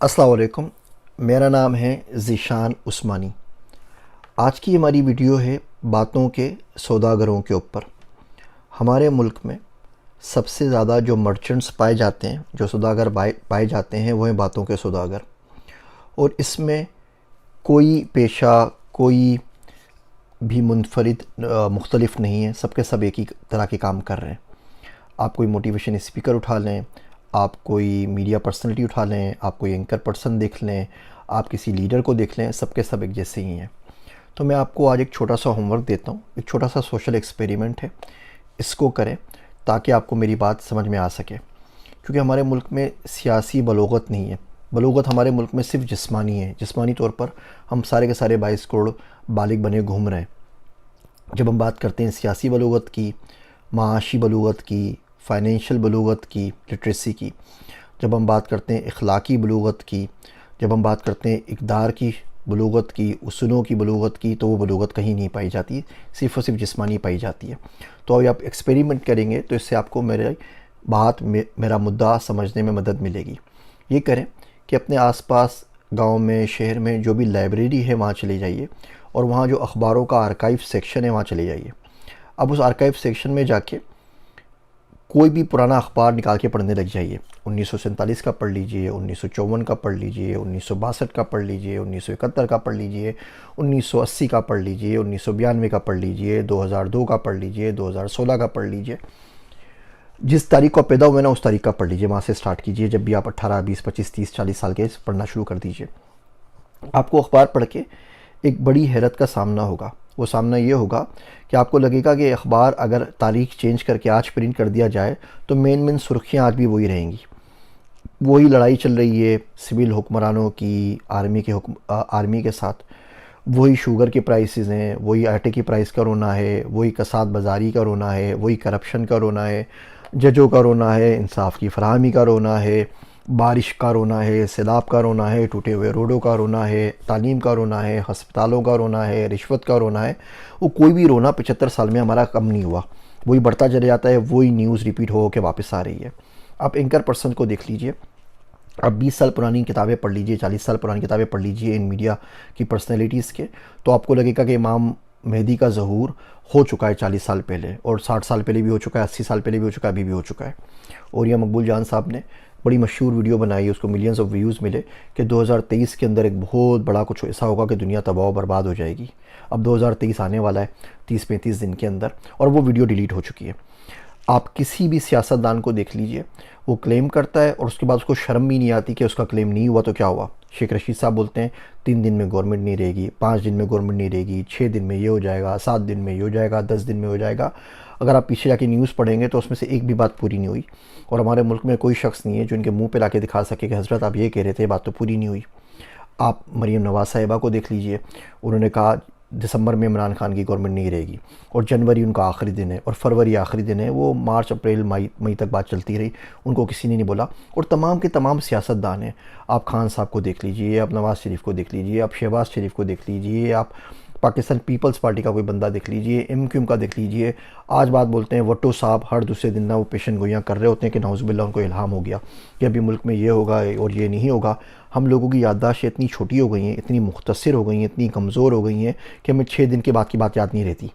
अस्सलाम वालेकुम। मेरा नाम है ज़ीशान उस्मानी। आज की हमारी वीडियो है बातों के सौदागरों के ऊपर। हमारे मुल्क में सबसे ज़्यादा जो मर्चेंट्स पाए जाते हैं, जो सौदागर पाए जाते हैं, वो हैं बातों के सौदागर। और इसमें कोई पेशा, कोई भी मुनफरिद मुख्तलिफ नहीं है। सब के सब एक ही तरह के काम कर रहे हैं। आप कोई मोटिवेशन स्पीकर उठा लें, आप कोई मीडिया पर्सनैलिटी उठा लें, आप कोई एंकर पर्सन देख लें, आप किसी लीडर को देख लें, सब के सब एक जैसे ही हैं। तो मैं आपको आज एक छोटा सा होमवर्क देता हूँ, एक छोटा सा सोशल एक्सपेरिमेंट है। इसको करें ताकि आपको मेरी बात समझ में आ सके। क्योंकि हमारे मुल्क में सियासी बलोगत नहीं है। बलोगत हमारे मुल्क में सिर्फ जिस्मानी है। जिस्मानी तौर पर हम सारे के सारे 22 करोड़ बालिग बने घूम रहे हैं। जब हम बात करते हैं सियासी बलोगत की, माशी बलोगत की, फ़ाइनेंशियल बलूगत की, लिटरेसी की, जब हम बात करते हैं इखलाकी बलूगत की, जब हम बात करते हैं इक़दार की बलूगत की, उसूलों की बलूगत की, तो वो बलूगत कहीं नहीं पाई जाती, सिर्फ़ और सिर्फ जिस्मानी पाई जाती है। तो अभी आप एक्सपेरिमेंट करेंगे तो इससे आपको मेरा मुद्दा समझने में मदद मिलेगी। ये करें कि अपने आसपास गांव में, शहर में जो भी लाइब्रेरी है वहाँ चले जाइए और वहाँ जो अखबारों का आर्काइव सेक्शन है वहाँ चले जाइए। अब उस आर्काइव सेक्शन में जाके कोई भी पुराना अखबार निकाल के पढ़ने लग जाइए। 1947 का पढ़ लीजिए, 1954 का पढ़ लीजिए, 1962 का पढ़ लीजिए, 1971 का पढ़ लीजिए, 1980 का पढ़ लीजिए, 1992 का पढ़ लीजिए, 2002 का पढ़ लीजिए, 2016 का पढ़ लीजिए। जिस तारीख को पैदा हुए ना उस तारीख का पढ़ लीजिए। वहाँ से स्टार्ट कीजिए। जब भी आप 18, 20, 25, 30, 40 साल के पढ़ना शुरू कर दीजिए। आपको अखबार पढ़ के एक बड़ी हैरत का सामना होगा। वो सामना ये होगा कि आपको लगेगा कि अखबार अगर तारीख चेंज करके आज प्रिंट कर दिया जाए तो मेन सुर्खियाँ आज भी वही रहेंगी। वही लड़ाई चल रही है सिविल हुक्मरानों की आर्मी के साथ। वही शुगर के प्राइसेस हैं, वही आटे की प्राइस का रोना है, वही कसाद बाजारी का रोना है, वही करप्शन का रोना है, जजों का रोना है, इंसाफ की फराहमी का रोना है, बारिश का रोना है, सैलाब का रोना है, टूटे हुए रोडों का रोना है, तालीम का रोना है, हस्पतालों का रोना है, रिश्वत का रोना है। वो कोई भी रोना 75 साल में हमारा कम नहीं हुआ। वही बढ़ता चले जाता है। वही न्यूज़ रिपीट हो के वापस आ रही है। आप एंकर पर्सन को देख लीजिए। आप 20 साल पुरानी किताबें पढ़ लीजिए, 40 साल पुरानी किताबें पढ़ लीजिए इन मीडिया की पर्सनैलिटीज़ के, तो आपको लगेगा कि इमाम मेहदी का ज़हूर हो चुका है 40 साल पहले, और 60 साल पहले भी हो चुका है, 80 साल पहले भी हो चुका है, अभी भी हो चुका है। और यह मकबूल जान साहब ने बड़ी मशहूर वीडियो बनाई, उसको मिलियंस ऑफ व्यूज़ मिले कि 2023 के अंदर एक बहुत बड़ा कुछ ऐसा होगा कि दुनिया तबाह बर्बाद हो जाएगी। अब 2023 आने वाला है 30-35 दिन के अंदर, और वो वीडियो डिलीट हो चुकी है। आप किसी भी सियासतदान को देख लीजिए, वो क्लेम करता है और उसके बाद उसको शर्म भी नहीं आती कि उसका क्लेम नहीं हुआ तो क्या हुआ। शेख रशीद साहब बोलते हैं 3 दिन में गवर्नमेंट नहीं रहेगी, 5 दिन में गवर्नमेंट नहीं रहेगी, 6 दिन में ये हो जाएगा, 7 दिन में ये हो जाएगा, 10 दिन में हो जाएगा। अगर आप पीछे जाके न्यूज़ पढ़ेंगे तो उसमें से एक भी बात पूरी नहीं हुई। और हमारे मुल्क में कोई शख्स नहीं है जो इनके मुँह पे ला के दिखा सके कि हज़रत आप ये कह रहे थे, बात तो पूरी नहीं हुई। आप मरीम नवाज़ साहिबा को देख लीजिए। उन्होंने कहा दिसंबर में इमरान खान की गवर्नमेंट नहीं रहेगी, और जनवरी उनका आखिरी दिन है, और फरवरी आखिरी दिन है। वो मार्च, अप्रैल, मई तक बात चलती रही, उनको किसी ने नहीं बोला। और तमाम के तमाम सियासतदान हैं। आप खान साहब को देख लीजिए, आप नवाज़ शरीफ को देख लीजिए, आप शहबाज शरीफ को देख लीजिए, आप पाकिस्तान पीपल्स पार्टी का कोई बंदा देख लीजिए, MQM का देख लीजिए। आज बात बोलते हैं भुट्टो साहब, हर दूसरे दिन ना वो पेशन गोइयाँ कर रहे होते हैं कि नाउज़ुबिल्लाह उनको इल्हाम हो गया कि अभी मुल्क में ये होगा और ये नहीं होगा। हम लोगों की याददाश्त इतनी छोटी हो गई हैं, इतनी मुख्तसर हो गई हैं, इतनी कमज़ोर हो गई हैं कि हमें 6 दिन के बाद की बात याद नहीं रहती।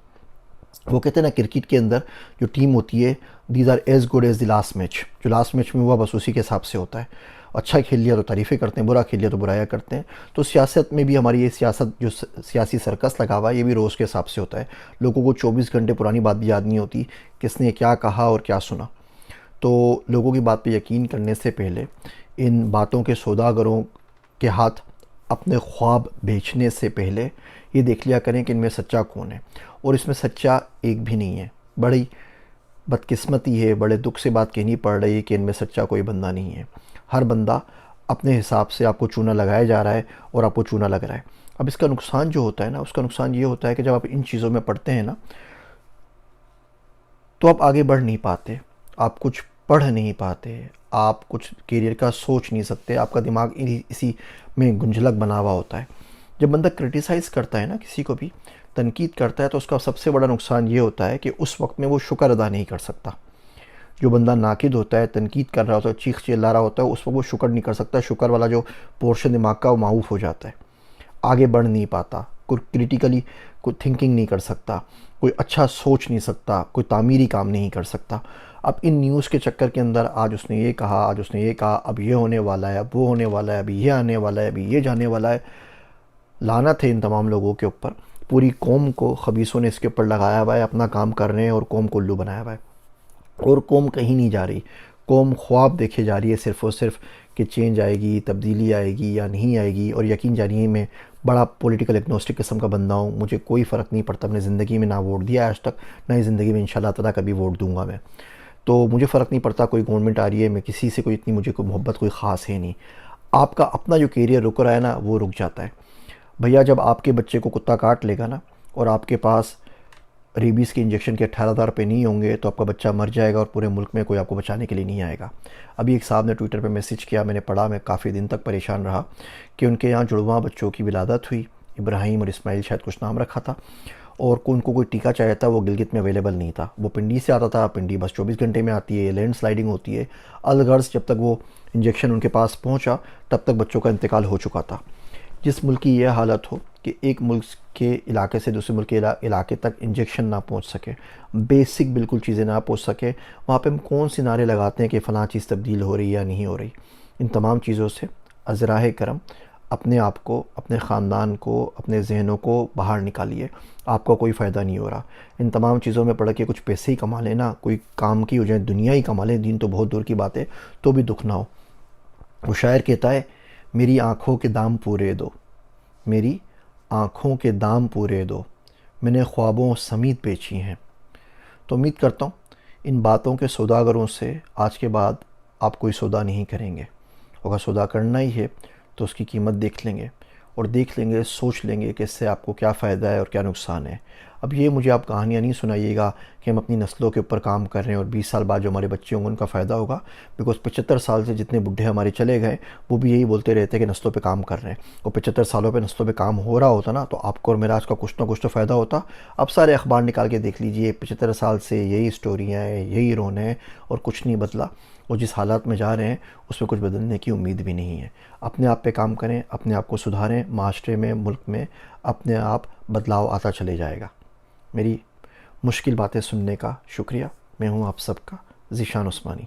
वो कहते हैं ना, क्रिकेट के अंदर जो टीम होती है, these are as good as the last match. जो लास्ट मैच में हुआ बस उसी के हिसाब से होता है। अच्छा खेल लिया तो तारीफ़ें करते हैं, बुरा खेल लिया तो बुराइयाँ करते हैं। तो सियासत में भी हमारी ये सियासत, जो सियासी सर्कस लगा हुआ है, ये भी रोज़ के हिसाब से होता है। लोगों को 24 घंटे पुरानी बात भी याद नहीं होती, किसने क्या कहा और क्या सुना। तो लोगों की बात पे यकीन करने से पहले, इन बातों के सौदागरों के हाथ अपने ख्वाब बेचने से पहले ये देख लिया करें कि इनमें सच्चा कौन है। और इसमें सच्चा एक भी नहीं है। बड़ी बदकिस्मती है, बड़े दुख से बात कहनी पड़ रही है कि इनमें सच्चा कोई बंदा नहीं है। हर बंदा अपने हिसाब से आपको चूना लगाया जा रहा है और आपको चूना लग रहा है। अब इसका नुकसान जो होता है ना, उसका नुकसान ये होता है कि जब आप इन चीज़ों में पढ़ते हैं ना, तो आप आगे बढ़ नहीं पाते, आप कुछ पढ़ नहीं पाते, आप कुछ करियर का सोच नहीं सकते। आपका दिमाग इसी में गुंझलक बना हुआ होता है। जब बंदा क्रिटिसाइज़ करता है ना, किसी को भी तनकीद करता है, तो उसका सबसे बड़ा नुकसान ये होता है कि उस वक्त में वो शुक्र अदा नहीं कर सकता। जो बंदा नाकिद होता है, तनकीद कर रहा होता है, चीख चिल्ला रहा होता है, उस वक्त वो शुक्र नहीं कर सकता। शुक्र वाला जो पोर्शन दिमाग का वो माऊफ हो जाता है, आगे बढ़ नहीं पाता, कोई क्रिटिकली कोई थिंकिंग नहीं कर सकता, कोई अच्छा सोच नहीं सकता, कोई तामीरी काम नहीं कर सकता। अब इन न्यूज़ के चक्कर के अंदर आज उसने ये कहा, आज उसने ये कहा, अब ये होने वाला है, अब वो होने वाला है, अभी ये आने वाला है, अभी ये जाने वाला है। लानत है इन तमाम लोगों के ऊपर। पूरी कौम को खबीसों ने इसके ऊपर लगाया हुआ है, अपना काम कर रहे हैं और कौम को उल्लू बनाया हुआ है। और कौम कहीं नहीं जा रही, कौम ख्वाब देखे जा रही है सिर्फ़ और सिर्फ कि चेंज आएगी, तब्दीली आएगी या नहीं आएगी। और यकीन जानिए मैं बड़ा पॉलिटिकल एग्नोस्टिक किस्म का बंदा हूँ, मुझे कोई फ़र्क नहीं पड़ता। मैंने ज़िंदगी में ना वोट दिया आज तक, ना ही ज़िंदगी में इंशाल्लाह ताला कभी वोट दूंगा मैं। तो मुझे फ़र्क नहीं पड़ता कोई गवर्नमेंट आ रही है, मैं किसी से कोई इतनी मुझे कोई मोहब्बत कोई ख़ास है नहीं। आपका अपना जो कैरियर रुक रहा है ना, वो रुक जाता है भैया। जब आपके बच्चे को कुत्ता काट लेगा ना और आपके पास रेबीज़ के इंजेक्शन के 18,000 रुपये नहीं होंगे तो आपका बच्चा मर जाएगा और पूरे मुल्क में कोई आपको बचाने के लिए नहीं आएगा। अभी एक साहब ने ट्विटर पे मैसेज किया, मैंने पढ़ा, मैं काफ़ी दिन तक परेशान रहा कि उनके यहाँ जुड़वा बच्चों की विलादत हुई, इब्राहिम और इस्माइल शायद कुछ नाम रखा था, और उनको कोई टीका चाहिए था, वो गिलगित में अवेलेबल नहीं था। वो पिंडी से आता था, पिंडी बस 24 घंटे में आती है, लैंड स्लाइडिंग होती है। अलगर्ज जब तक वो इंजेक्शन उनके पास पहुँचा तब तक बच्चों का इंतकाल हो चुका था। जिस मुल्क की यह हालत हो कि एक मुल्क के इलाके से दूसरे मुल्क के इलाके तक इंजेक्शन ना पहुंच सके, बेसिक बिल्कुल चीज़ें ना पहुंच सके, वहाँ पे हम कौन से नारे लगाते हैं कि फ़लाँ चीज़ तब्दील हो रही है या नहीं हो रही। इन तमाम चीज़ों से अज़राह करम अपने आप को, अपने ख़ानदान को, अपने जहनों को बाहर निकालिए। आपका कोई फ़ायदा नहीं हो रहा। इन तमाम चीज़ों में पड़ के कुछ पैसे ही कमा लेना, कोई काम की हो जाए, दुनिया ही कमा लें, दीन तो बहुत दूर की बात है, तो भी दुख ना हो। वो शायर कहता है, मेरी आँखों के दाम पूरे दो, मेरी आँखों के दाम पूरे दो, मैंने ख्वाबों समीत बेची हैं। तो उम्मीद करता हूँ इन बातों के सौदागरों से आज के बाद आप कोई सौदा नहीं करेंगे। अगर सौदा करना ही है तो उसकी कीमत देख लेंगे और देख लेंगे, सोच लेंगे कि इससे आपको क्या फ़ायदा है और क्या नुकसान है। अब ये मुझे आप कहानियाँ नहीं सुनाइएगा कि हम अपनी नस्लों के ऊपर काम कर रहे हैं और 20 साल बाद जो हमारे बच्चे होंगे उनका फ़ायदा होगा। बिकॉज़ 75 साल से जितने बुढ़े हमारे चले गए वो भी यही बोलते रहते हैं कि नस्लों पे काम कर रहे हैं। और 75 सालों पे नस्लों पे काम हो रहा होता ना तो आपको और मेरा आज का कुछ ना कुछ तो फ़ायदा होता। अब सारे अखबार निकाल के देख लीजिए, 75 साल से यही स्टोरियाँ हैं, यही रोने हैं और कुछ नहीं बदला। और जिस हालात में जा रहे हैं उसमें कुछ बदलने की उम्मीद भी नहीं है। अपने आप पे काम करें, अपने आप को सुधारें, माशरे में, मुल्क में अपने आप बदलाव आता चले जाएगा। मेरी मुश्किल बातें सुनने का शुक्रिया। मैं हूँ आप सबका ज़ीशान उस्मानी।